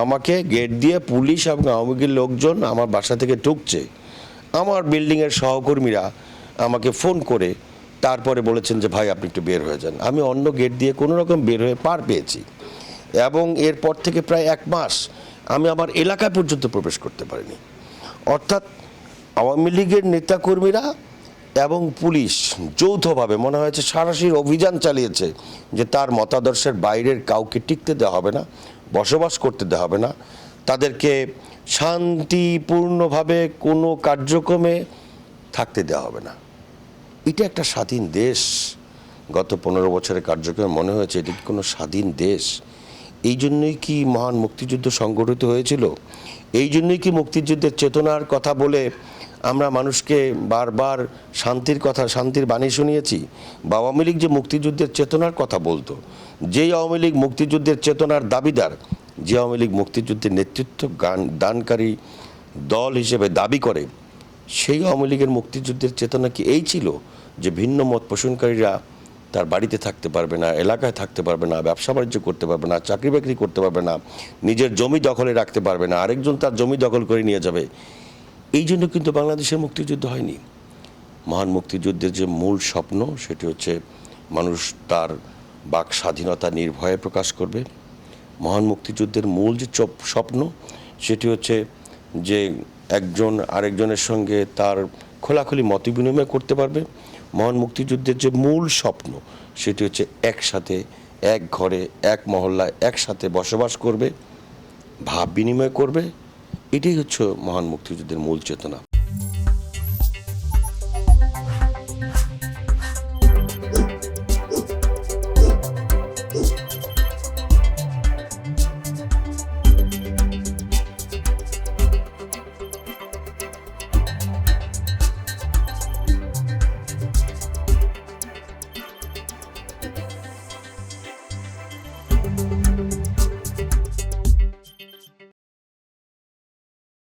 আমাকে গেট দিয়ে পুলিশ এবং আওয়ামী লীগের লোকজন আমার বাসা থেকে ঢুকছে। আমার বিল্ডিংয়ের সহকর্মীরা আমাকে ফোন করে তারপরে বলেছেন যে ভাই আপনি একটু বের হয়ে যান। আমি অন্য গেট দিয়ে কোনো রকম বের হয়ে পার পেয়েছি এবং এরপর থেকে প্রায় 1 মাস আমি আমার এলাকায় পর্যন্ত প্রবেশ করতে পারিনি। অর্থাৎ আওয়ামী লীগের নেতাকর্মীরা এবং পুলিশ যৌথভাবে মনে হয়েছে সারাশির অভিযান চালিয়েছে যে তার মতাদর্শের বাইরের কাউকে টিকতে দেওয়া হবে না, বসবাস করতে দেওয়া হবে না, তাদেরকে শান্তিপূর্ণভাবে কোনো কার্যক্রমে থাকতে দেওয়া হবে না। এটা একটা স্বাধীন দেশ। গত 15 বছরের কার্যক্রমে মনে হয়েছে এটি কোনো স্বাধীন দেশ। এই জন্যই কি মহান মুক্তিযুদ্ধ সংগঠিত হয়েছিল? এই জন্যই কি মুক্তিযুদ্ধের চেতনার কথা বলে আমরা মানুষকে বারবার শান্তির বাণী শুনিয়েছি? বা আওয়ামী লীগ যে মুক্তিযুদ্ধের চেতনার কথা বলতো, যেই আওয়ামী লীগ মুক্তিযুদ্ধের চেতনার দাবিদার, যে আওয়ামী লীগ মুক্তিযুদ্ধের নেতৃত্ব দানকারী দল হিসেবে দাবি করে, সেই আওয়ামী লীগের মুক্তিযুদ্ধের চেতনা কি এই ছিল যে ভিন্ন মত পোষণকারীরা তার বাড়িতে থাকতে পারবে না, এলাকায় থাকতে পারবে না, ব্যবসা বাণিজ্য করতে পারবে না, চাকরি বাকরি করতে পারবে না, নিজের জমি দখলে রাখতে পারবে না, আরেকজন তার জমি দখল করে নিয়ে যাবে? এই জন্য কিন্তু বাংলাদেশের মুক্তিযুদ্ধ হয়নি। মহান মুক্তিযুদ্ধের যে মূল স্বপ্ন সেটি হচ্ছে মানুষ তার বাক স্বাধীনতা নির্ভয়ে প্রকাশ করবে। মহান মুক্তিযুদ্ধের মূল যে স্বপ্ন সেটি হচ্ছে যে একজন আরেকজনের সঙ্গে তার খোলাখুলি মত বিনিময় করতে পারবে। মহান মুক্তিযুদ্ধের যে মূল স্বপ্ন সেটি হচ্ছে একসাথে এক ঘরে এক মহল্লায় একসাথে বসবাস করবে, ভাব বিনিময় করবে। এটাই হচ্ছে মহান মুক্তিযুদ্ধের মূল চেতনা।